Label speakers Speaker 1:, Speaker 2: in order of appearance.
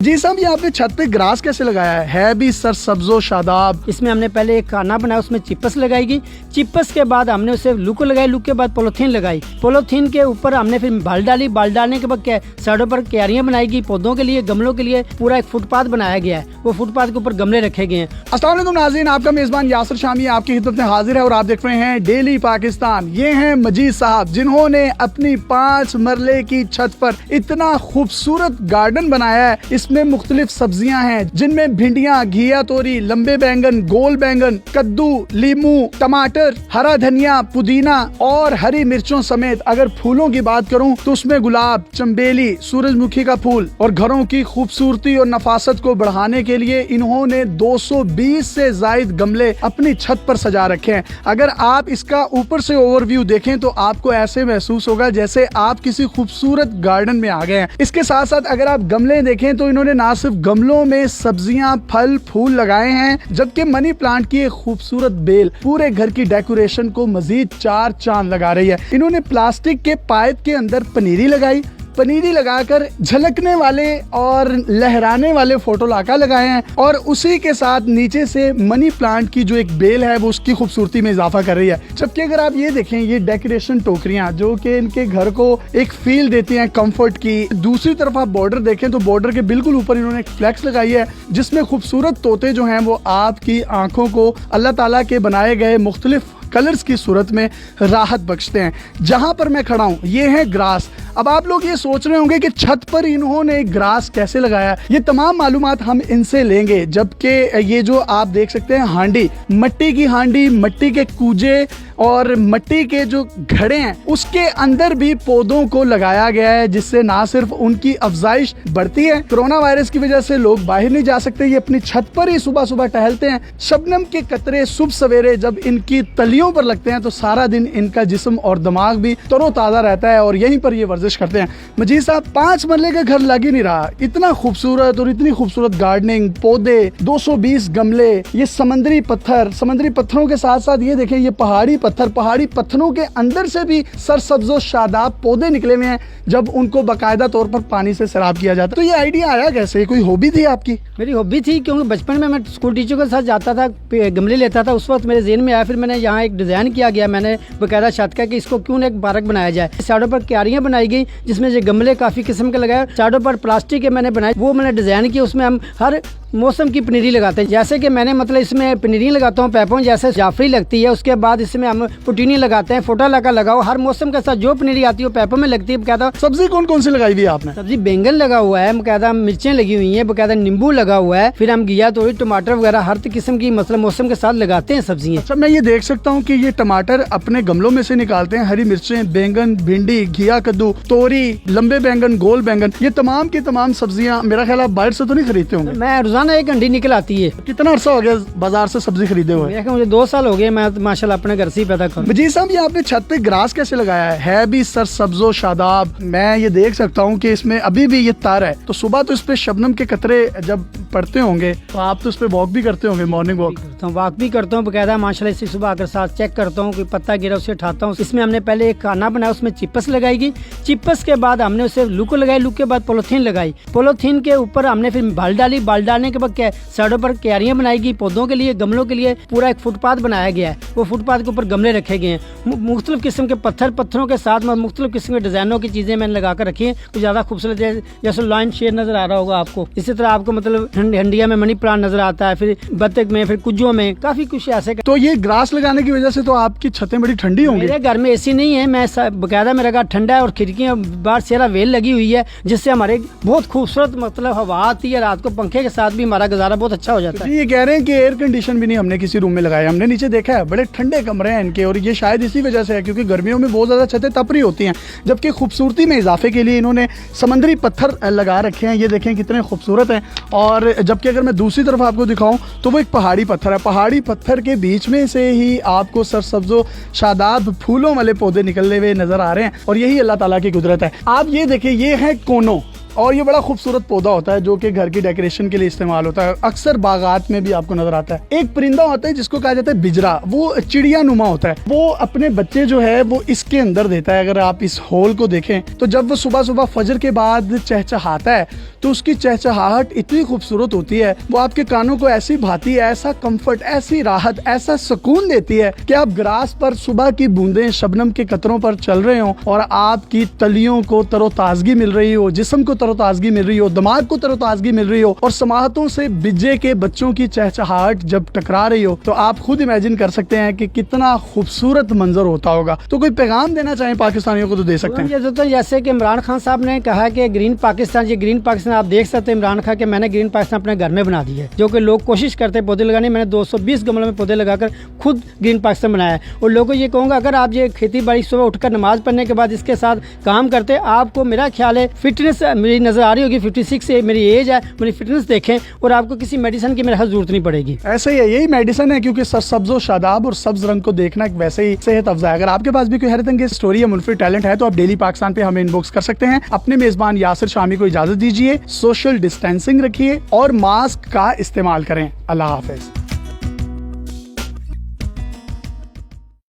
Speaker 1: जी साहब, ये आपने छत पे ग्रास कैसे लगाया है भी सरसब्जो शादाब।
Speaker 2: इसमें हमने पहले एक खाना बनाया, उसमें चिपस लगाई गई। चिपस के बाद हमने उसे लुक लगाई, लुक के बाद पॉलीथीन लगाई। पॉलीथीन के ऊपर हमने फिर बाल डाली। बाल डालने के बाद साइडों पर क्यारियां बनाई गई पौधों के लिए, गमलों के लिए। पूरा एक फुटपाथ बनाया गया है, वो फुटपाथ के ऊपर गमले रखे गए हैं।
Speaker 1: अस्सलाम वालेकुम नाज़रीन, आपका मेजबान यासिर शामी आपकी खिदमत में हाजिर है और आप देख रहे हैं डेली पाकिस्तान। ये हैं मजीद साहब, जिन्होंने अपनी 5 मरले की छत पर इतना खूबसूरत गार्डन बनाया है। इसमें मुख्तलिफ सब्जियां हैं, जिनमें भिंडियां, घिया तोरी, लंबे बैंगन, गोल बैंगन, कद्दू, लीमू, टमाटर, हरा धनिया, पुदीना और हरी मिर्चों समेत अगर फूलों की बात करूं तो उसमें गुलाब, चंबेली, सूरजमुखी का फूल। और घरों की खूबसूरती और नफासत को बढ़ाने के लिए इन्होंने 220 से जायद गमले अपनी छत पर सजा रखे हैं। अगर आप इसका ऊपर से ओवरव्यू देखें तो आपको ऐसे महसूस होगा जैसे आप किसी खूबसूरत गार्डन में आ गए हैं। इसके साथ साथ अगर आप गमले देखें तो इन्होंने ना सिर्फ गमलों में सब्जियां, फल, फूल लगाए हैं, जबकि मनी प्लांट की एक खूबसूरत बेल पूरे घर की डेकोरेशन को मजीद 4 चांद लगा रही है। इन्होंने प्लास्टिक के पाइप के अंदर पनीरी लगाई। पनीरी लगाकर झलकने वाले और लहराने वाले फोटो लाका लगाए हैं और उसी के साथ नीचे से मनी प्लांट की जो एक बेल है वो उसकी खूबसूरती में इजाफा कर रही है। जबकि अगर आप ये देखें, ये डेकोरेशन टोकरियां जो कि इनके घर को एक फील देती हैं कंफर्ट की। दूसरी तरफ आप बॉर्डर देखें तो बॉर्डर के बिल्कुल ऊपर इन्होंने एक फ्लैक्स लगाई है, जिसमें खूबसूरत तोते जो हैं वो आपकी आंखों को अल्लाह ताला के बनाए गए मुख्तलिफ कलर्स की सूरत में राहत बख्शते हैं। जहां पर मैं खड़ा हूं ये है ग्रास। अब आप लोग ये सोच रहे होंगे कि छत पर इन्होंने ग्रास कैसे लगाया। ये तमाम मालूमात हम इनसे लेंगे। जबकि ये जो आप देख सकते हैं हांडी, मिट्टी की हांडी, मिट्टी के कूजे और मिट्टी के जो घड़े हैं उसके अंदर भी पौधों को लगाया गया है, जिससे ना सिर्फ उनकी अफजाइश बढ़ती है, कोरोना वायरस की वजह से लोग बाहर नहीं जा सकते, ये अपनी छत पर ही सुबह सुबह टहलते हैं। शबनम के कतरे सुबह सवेरे जब इनकी तलियों पर लगते हैं तो सारा दिन इनका जिस्म और दिमाग भी तरोताज़ा रहता है और यहीं पर ये वर्जिश करते हैं। मजीद साहब, 5 मरले का घर लग ही नहीं रहा। इतना खूबसूरत और इतनी खूबसूरत गार्डनिंग, पौधे, 220 गमले, ये समंदरी पत्थर, समंदरी पत्थरों के साथ साथ ये देखें ये पहाड़ी पत्थरों के अंदर से भी सरसब्जो शादाब पौधे निकले हुए हैं, जब उनको बाकायदा तौर पर पानी से सैराब किया जाता है। तो ये आइडिया आया कैसे? कोई हॉबी थी आपकी?
Speaker 2: मेरी हॉबी थी, क्योंकि बचपन में मैं स्कूल टीचर के साथ जाता था, गमले लेता था। उस वक्त मेरे ज़हन में आया, फिर मैंने यहाँ एक डिज़ाइन किया गया, मैंने बाकायदा छत का कि इसको क्यों न एक पार्क बनाया जाए। साइडों पर क्यारियां बनाई गई जिसमें ये गमले काफ़ी किस्म के लगाए। साइडों पर प्लास्टिक के मैंने बनाए, वो मैंने डिज़ाइन किया। उसमें हम हर मौसम की पनीरी लगाते हैं। जैसे कि मैंने मतलब इसमें पनीरी लगाता हूँ पैपों जैसे जाफरी लगती है, उसके बाद इसमें हम पुटीनी लगाते हैं, फोटा लगाओ। हर मौसम के साथ जो पनीरी आती है वो पैपों में लगती है। बकायदा
Speaker 1: सब्जी कौन कौन सी लगाई हुई है आपने?
Speaker 2: सब्जी बैंगन लगा हुआ है, बकायदा मिर्चें लगी हुई है, बकायदा नींबू लगा हुआ है, फिर हम घिया तोरी, टमाटर वगैरह हर किस्म की मतलब मौसम के साथ लगाते हैं सब्जियां।
Speaker 1: अच्छा, मैं ये देख सकता हूँ कि ये टमाटर अपने गमलों में से निकालते हैं, हरी मिर्चें, बैंगन, भिंडी, घिया कद्दू, तोरी, लंबे बैंगन, गोल बैंगन, ये तमाम की तमाम सब्जियां मेरा ख्याल आप बाहर से तो नहीं खरीदते होंगे?
Speaker 2: मैं रोजाना एक अंडी निकल आती है।
Speaker 1: कितना अर्सा हो गया बाजार से सब्जी खरीदे हुए?
Speaker 2: मुझे 2 साल हो गए, मैं माशाल्लाह अपने घर से ही पैदा करूँ।
Speaker 1: जी साहब, ये आपने छत पे ग्रास कैसे लगाया है भी सरसब्जो शादाब। मैं ये देख सकता हूँ कि इसमें अभी भी ये तार है, तो सुबह तो इस पे शबनम के कतरे जब पड़ते होंगे तो आप तो इस पे वॉक भी करते होंगे, मॉर्निंग वॉक?
Speaker 2: वॉक भी करता हूँ बकायदा माशाल्लाह। इसी सुबह आकर साथ चेक करता हूँ, कोई पत्ता गिरा उसे उठाता हूँ। इसमें हमने पहले एक खाना बनाया, उसमें चिपस लगाई गई। चिपस के बाद हमने उसे लुक लगाई, लुक के बाद पॉलीथीन लगाई। पॉलीथीन के ऊपर हमने फिर बाल डाली। बाल डालने के बाद साइडों पर क्यारियां बनाई गई पौधों के लिए, गमलों के लिए। पूरा एक फुटपाथ बनाया गया है, वो फुटपाथ के ऊपर गमले रखे गए हैं। मुख्तलिफ किस्म के पत्थरों के साथ मुख्तलिफ किस्म के डिजाइनों की चीजें मैंने लगा कर रखी है, तो ज्यादा खूबसूरत है। जैसे लाइन शेड नजर आ रहा होगा आपको, इसी तरह आपको मतलब हंडिया में मनी प्लांट नजर आता है, फिर बत्तख में, फिर कुज्जों में, काफी कुछ ऐसे।
Speaker 1: तो ये ग्रास लगाने की वजह से तो आपकी छतें बड़ी ठंडी होंगी?
Speaker 2: मेरे घर में एसी नहीं है, मैं बकायदा मेरा घर ठंडा है और खिड़कियां बाहर सेरा वेल लगी हुई है, जिससे हमारे बहुत खूबसूरत मतलब हवा आती है। रात को पंखे के साथ भी हमारा गुजारा बहुत अच्छा हो जाता है।
Speaker 1: ये कह रहे हैं कि एयर कंडीशन भी नहीं हमने किसी रूम में लगाया, हमने नीचे देखा है बड़े ठंडे कमरे हैं इनके, और ये शायद इसी वजह से है क्योंकि गर्मियों में बहुत ज्यादा छतें तप रही होती हैं। जबकि खूबसूरती में इजाफे के लिए इन्होंने समंदरी पत्थर लगा रखे हैं, ये देखें कितने खूबसूरत हैं। और जबकि अगर मैं दूसरी तरफ आपको दिखाऊं तो वो एक पहाड़ी पत्थर है, पहाड़ी पत्थर के बीच में से ही आपको सरसब्जो शादाब फूलों वाले पौधे निकलने हुए नजर आ रहे हैं, और यही अल्लाह ताला की कुदरत है। आप ये देखें, ये है कोनो, और ये बड़ा खूबसूरत पौधा होता है जो कि घर की डेकोरेशन के लिए इस्तेमाल होता है, अक्सर बागात में भी आपको नजर आता है। एक परिंदा होता है जिसको कहा जाता है बिजरा, वो चिड़िया नुमा होता है, वो अपने बच्चे जो है वो इसके अंदर देता है। अगर आप इस होल को देखें तो जब वो सुबह सुबह फजर के बाद चहचहाता है तो उसकी चहचहाहट इतनी खूबसूरत होती है, वो आपके कानों को ऐसी भाती है, ऐसा कंफर्ट, ऐसी राहत, ऐसा सुकून देती है कि आप ग्रास पर सुबह की बूंदें शबनम के कतरों पर चल रहे हो और आपकी तलियों को तरोताजगी मिल रही हो, जिस्म को तरोताजगी मिल रही हो, दिमाग को तरोताजगी मिल रही हो और समाहतों से बिज्जे के बच्चों की चहचहाहट जब टकरा रही हो तो आप खुद इमेजिन कर सकते हैं कि कितना खूबसूरत मंजर होता होगा। तो कोई पैगाम देना चाहें पाकिस्तानियों को तो दे सकते हैं।
Speaker 2: तो जैसे कि इमरान खान साहब ने कहा कि ग्रीन पाकिस्तान, ये ग्रीन पाकिस्तान आप देख सकते हैं इमरान खान के मैंने ग्रीन पाकिस्तान अपने घर में बना दी है, जो कि लोग कोशिश करते हैं पौधे लगाने। मैंने 220 गमलों में पौधे लगाकर खुद ग्रीन पाकिस्तान बनाया है। और लोगों को ये कहूँगा अगर आप ये खेती बाड़ी सुबह उठकर नमाज पढ़ने के बाद इसके साथ काम करते, आपको मेरा ख्याल है फिटनेस मेरी नजर आ रही होगी, 56 से मेरी एज है, मेरी फिटनेस देखें और आपको किसी मेडिसिन की मेरे हाथ जरूरत नहीं पड़ेगी।
Speaker 1: ऐसे ही है, यही मेडिसिन है, क्योंकि सरसब्ज़ो शादाब और सब्ज रंग को देखना एक वैसे ही सेहत अफजा है। अगर आपके पास भी कोई हैरत अंगेज स्टोरी या मुनफरिद टैलेंट है तो आप डेली पाकिस्तान पे हमें इनबॉक्स कर सकते हैं। अपने मेजबान यासिर शामी को इजाजत दीजिए, सोशल डिस्टेंसिंग रखिए और मास्क का इस्तेमाल करें। अल्लाह हाफिज।